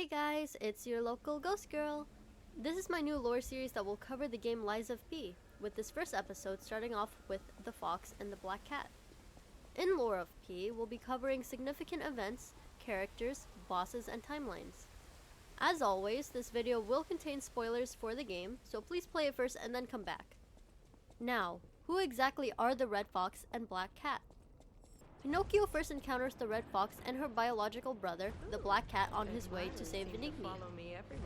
Hey guys, it's your local ghost girl. This is my new lore series that will cover the game Lies of P, with this first episode starting off with the fox and the black cat. In Lore of P, we'll be covering significant events, characters, bosses, and timelines. As always, this video will contain spoilers for the game, so please play it first and then come back. Now, who exactly are the red fox and black cat? Pinocchio first encounters the red fox and her biological brother, the black cat, on his way to save Venigni.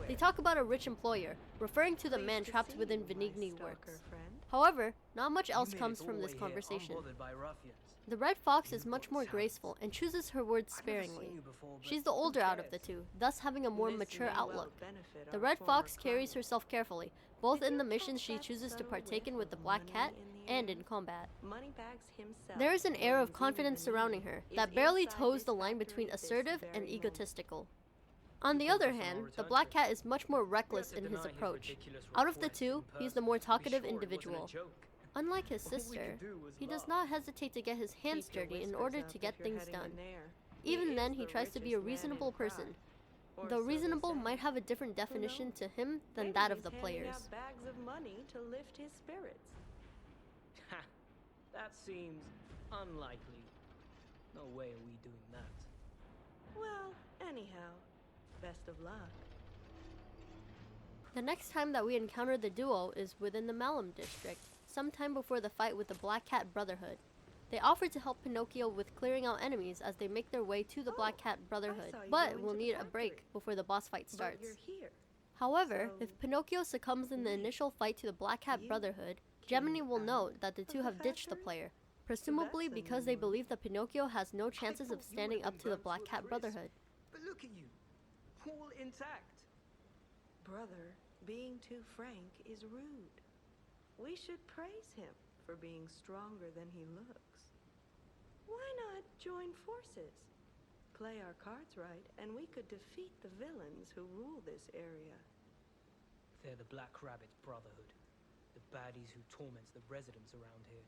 They talk about a rich employer, referring to the man trapped within Venigni works. However, not much else comes from this conversation. The red fox is much more graceful and chooses her words sparingly. She's the older out of the two, thus having a more mature outlook. The red fox carries herself carefully, both in the missions she chooses to partake in with the black cat and in combat. There is an air of confidence surrounding her that barely toes the line between assertive and egotistical. On the other hand, the black cat is much more reckless in his approach. Out of the two, he's the more talkative individual. Unlike his sister, he does not hesitate to get his hands dirty in order to get things done. Even then, he tries to be a reasonable person, though reasonable might have a different definition to him than that of the players. Bags of money to lift his spirits. Ha! That seems unlikely. No way are we doing that. Well, anyhow, best of luck. The next time that we encounter the duo is within the Malum district, sometime before the fight with the Black Cat Brotherhood. They offer to help Pinocchio with clearing out enemies as they make their way to the Black Cat Brotherhood, but will need a break before the boss fight starts. However, if Pinocchio succumbs in the initial fight to the Black Cat Brotherhood, Gemini will note that the two have ditched the player, presumably because they believe that Pinocchio has no chances of standing up to the Black Cat Brotherhood. But look at you, all intact. Brother, being too frank is rude. We should praise him for being stronger than he looks. Why not join forces? Play our cards right, and we could defeat the villains who rule this area. They're the Black Rabbit Brotherhood, the baddies who torment the residents around here.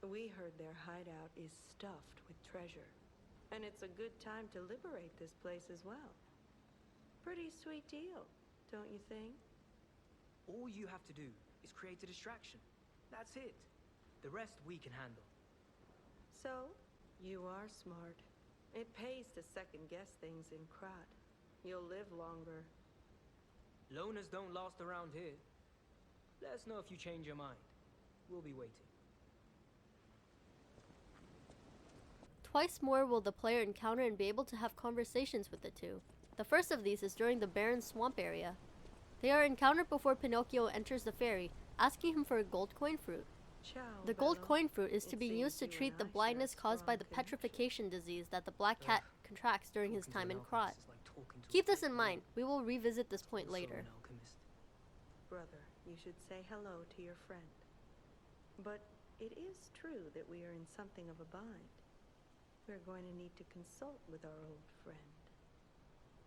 We heard their hideout is stuffed with treasure, and it's a good time to liberate this place as well. Pretty sweet deal, don't you think? All you have to do is create a distraction. That's it. The rest we can handle. So, you are smart. It pays to second-guess things in Krat. You'll live longer. Loners don't last around here. Let us know if you change your mind. We'll be waiting. Twice more will the player encounter and be able to have conversations with the two. The first of these is during the barren swamp area. They are encountered before Pinocchio enters the ferry, asking him for a gold coin fruit. The gold coin fruit is to be used to treat the blindness caused by the petrification disease that the black cat contracts during his time in Krat. Keep this in mind, we will revisit this point later. Brother, you should say hello to your friend. But it is true that we are in something of a bind. We're going to need to consult with our old friend.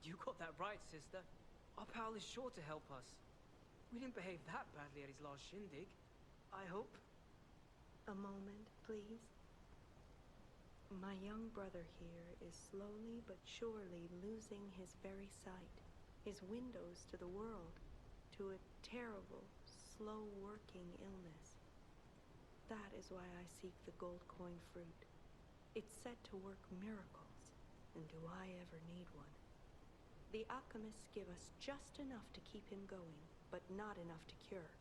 You got that right, sister. Our pal is sure to help us. We didn't behave that badly at his last shindig, I hope. A moment, please. My young brother here is slowly but surely losing his very sight, his windows to the world, to a terrible, slow-working illness. That is why I seek the gold coin fruit. It's said to work miracles, and do I ever need one? The alchemists give us just enough to keep him going, but not enough to cure,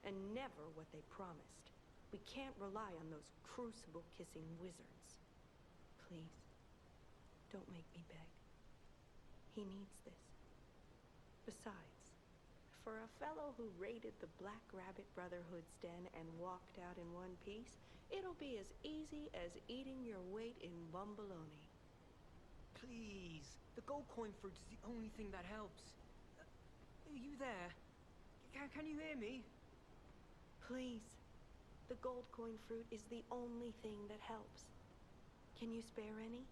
and never what they promised. We can't rely on those crucible-kissing wizards. Please, don't make me beg. He needs this. Besides, for a fellow who raided the Black Rabbit Brotherhood's den and walked out in one piece, it'll be as easy as eating your weight in bumbaloni. Please, the gold coin fruit is the only thing that helps. Are you there? Can you hear me? Please. The gold coin fruit is the only thing that helps. Can you spare any?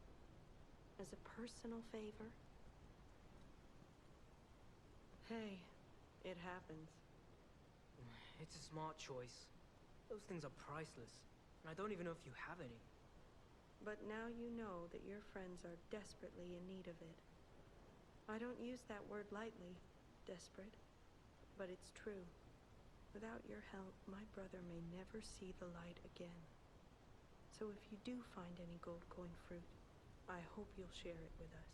As a personal favor? Hey, it happens. It's a smart choice. Those things are priceless, and I don't even know if you have any. But now you know that your friends are desperately in need of it. I don't use that word lightly, desperate, but it's true. Without your help, my brother may never see the light again. So if you do find any gold coin fruit, I hope you'll share it with us.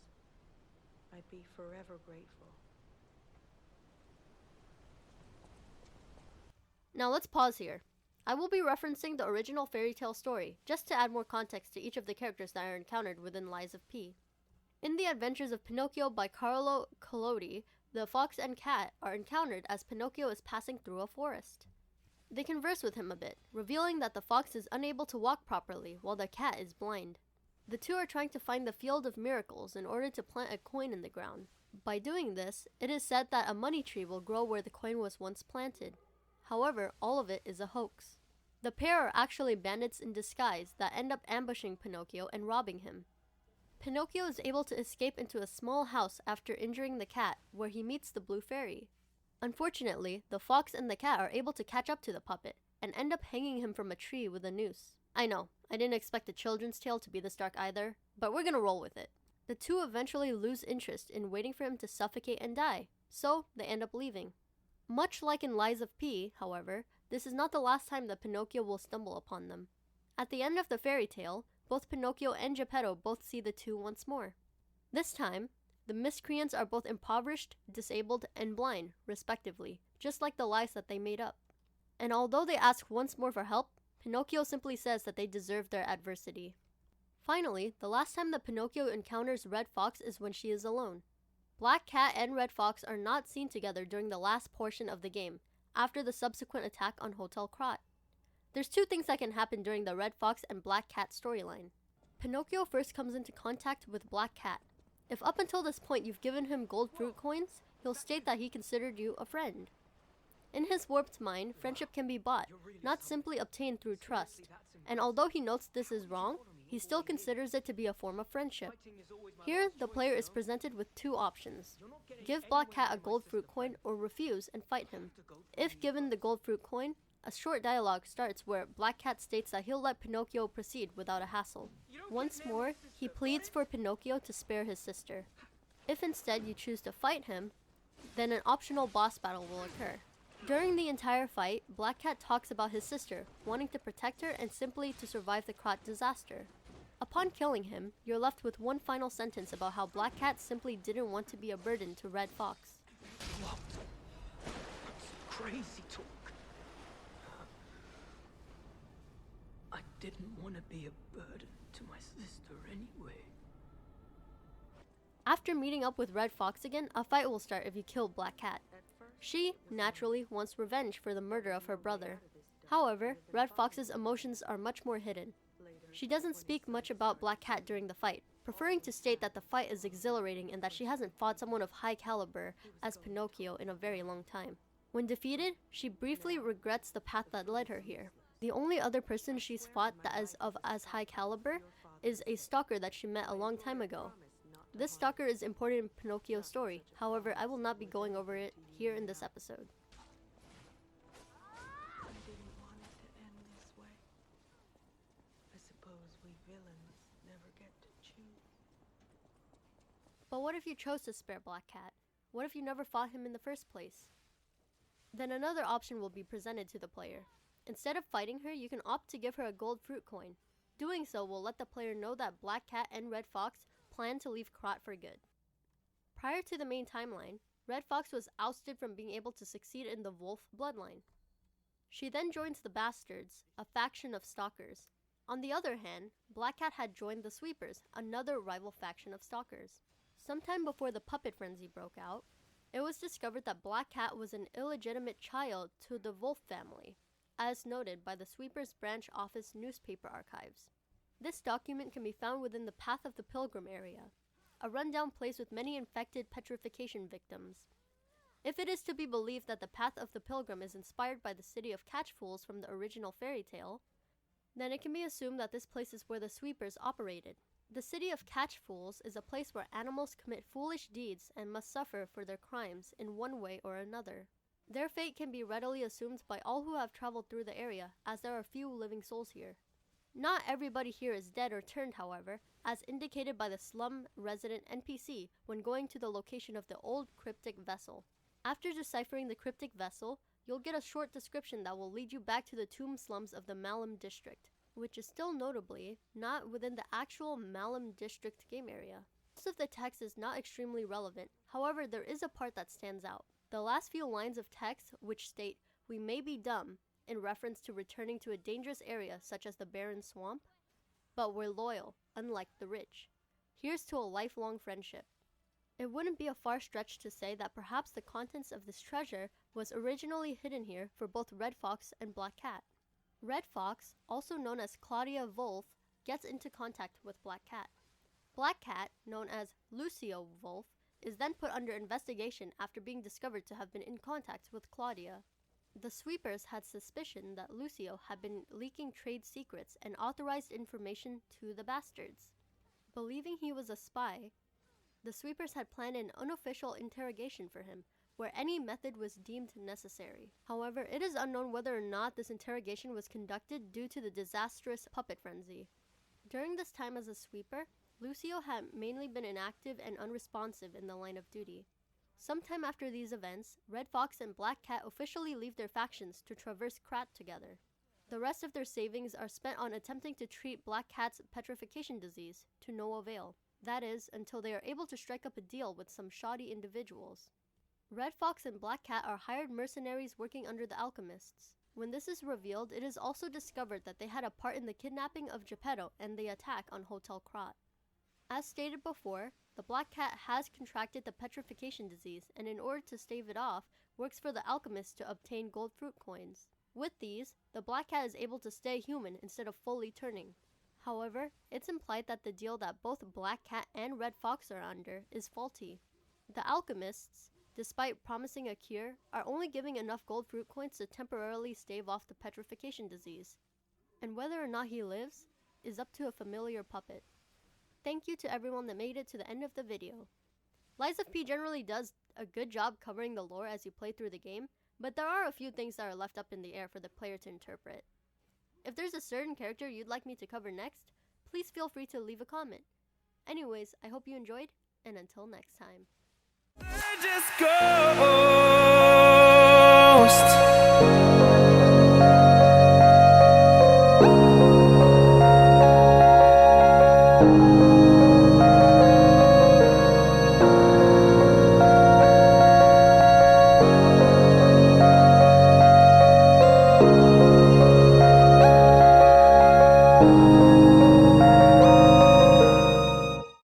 I'd be forever grateful. Now let's pause here. I will be referencing the original fairy tale story, just to add more context to each of the characters that are encountered within Lies of P. In The Adventures of Pinocchio by Carlo Collodi, the fox and cat are encountered as Pinocchio is passing through a forest. They converse with him a bit, revealing that the fox is unable to walk properly while the cat is blind. The two are trying to find the Field of Miracles in order to plant a coin in the ground. By doing this, it is said that a money tree will grow where the coin was once planted. However, all of it is a hoax. The pair are actually bandits in disguise that end up ambushing Pinocchio and robbing him. Pinocchio is able to escape into a small house after injuring the cat, where he meets the Blue Fairy. Unfortunately, the fox and the cat are able to catch up to the puppet and end up hanging him from a tree with a noose. I know, I didn't expect a children's tale to be this dark either, but we're gonna roll with it. The two eventually lose interest in waiting for him to suffocate and die, so they end up leaving. Much like in Lies of P, however, this is not the last time that Pinocchio will stumble upon them. At the end of the fairy tale, both Pinocchio and Geppetto both see the two once more. This time, the miscreants are both impoverished, disabled, and blind, respectively, just like the lies that they made up. And although they ask once more for help, Pinocchio simply says that they deserve their adversity. Finally, the last time that Pinocchio encounters Red Fox is when she is alone. Black Cat and Red Fox are not seen together during the last portion of the game, after the subsequent attack on Hotel Krat. There's two things that can happen during the Red Fox and Black Cat storyline. Pinocchio first comes into contact with Black Cat. If up until this point you've given him gold fruit coins, he'll state that he considered you a friend. In his warped mind, friendship can be bought, not simply obtained through trust, and although he notes this is wrong, he still considers it to be a form of friendship. Here, the player is presented with two options. Give Black Cat a gold fruit coin or refuse and fight him. If given the gold fruit coin, a short dialogue starts where Black Cat states that he'll let Pinocchio proceed without a hassle. Once more, he pleads for Pinocchio to spare his sister. If instead you choose to fight him, then an optional boss battle will occur. During the entire fight, Black Cat talks about his sister, wanting to protect her and simply to survive the Krat disaster. Upon killing him, you're left with one final sentence about how Black Cat simply didn't want to be a burden to Red Fox. What? That's crazy talk. I didn't want to be a burden to my sister anyway. After meeting up with Red Fox again, a fight will start if you kill Black Cat. She, naturally, wants revenge for the murder of her brother. However, Red Fox's emotions are much more hidden. She doesn't speak much about Black Cat during the fight, preferring to state that the fight is exhilarating and that she hasn't fought someone of high caliber as Pinocchio in a very long time. When defeated, she briefly regrets the path that led her here. The only other person she's fought that is of as high caliber is a stalker that she met a long time ago. This stalker is important in Pinocchio's story, however, I will not be going over it here in this episode. I didn't want it to end this way. I suppose we villains never get to choose. But what if you chose to spare Black Cat? What if you never fought him in the first place? Then another option will be presented to the player. Instead of fighting her, you can opt to give her a gold fruit coin. Doing so will let the player know that Black Cat and Red Fox plan to leave Krat for good. Prior to the main timeline, Red Fox was ousted from being able to succeed in the Wolf bloodline. She then joins the Bastards, a faction of stalkers. On the other hand, Black Cat had joined the Sweepers, another rival faction of stalkers. Sometime before the puppet frenzy broke out, it was discovered that Black Cat was an illegitimate child to the Wolf family, as noted by the Sweepers Branch Office newspaper archives. This document can be found within the Path of the Pilgrim area, a rundown place with many infected petrification victims. If it is to be believed that the Path of the Pilgrim is inspired by the city of Catchfools from the original fairy tale, then it can be assumed that this place is where the Sweepers operated. The city of Catchfools is a place where animals commit foolish deeds and must suffer for their crimes in one way or another. Their fate can be readily assumed by all who have traveled through the area, as there are few living souls here. Not everybody here is dead or turned, however, as indicated by the slum resident NPC when going to the location of the old cryptic vessel. After deciphering the cryptic vessel, you'll get a short description that will lead you back to the tomb slums of the Malum district, which is still notably not within the actual Malum district game area. Most of the text is not extremely relevant, however there is a part that stands out. The last few lines of text which state, "We may be dumb," in reference to returning to a dangerous area such as the barren swamp, but we're loyal, unlike the rich. Here's to a lifelong friendship. It wouldn't be a far stretch to say that perhaps the contents of this treasure was originally hidden here for both Red Fox and Black Cat. Red Fox, also known as Claudia Wolf, gets into contact with Black Cat. Black Cat, known as Lucio Wolf, is then put under investigation after being discovered to have been in contact with Claudia. The sweepers had suspicion that Lucio had been leaking trade secrets and authorized information to the bastards. Believing he was a spy, the sweepers had planned an unofficial interrogation for him, where any method was deemed necessary. However, it is unknown whether or not this interrogation was conducted due to the disastrous puppet frenzy. During this time as a sweeper, Lucio had mainly been inactive and unresponsive in the line of duty. Sometime after these events, Red Fox and Black Cat officially leave their factions to traverse Krat together. The rest of their savings are spent on attempting to treat Black Cat's petrification disease, to no avail. That is, until they are able to strike up a deal with some shoddy individuals. Red Fox and Black Cat are hired mercenaries working under the alchemists. When this is revealed, it is also discovered that they had a part in the kidnapping of Geppetto and the attack on Hotel Krat. As stated before, the Black Cat has contracted the petrification disease and in order to stave it off, works for the alchemists to obtain gold fruit coins. With these, the Black Cat is able to stay human instead of fully turning. However, it's implied that the deal that both Black Cat and Red Fox are under is faulty. The alchemists, despite promising a cure, are only giving enough gold fruit coins to temporarily stave off the petrification disease. And whether or not he lives is up to a familiar puppet. Thank you to everyone that made it to the end of the video. Lies of P generally does a good job covering the lore as you play through the game, but there are a few things that are left up in the air for the player to interpret. If there's a certain character you'd like me to cover next, please feel free to leave a comment. Anyways, I hope you enjoyed, and until next time. Just go.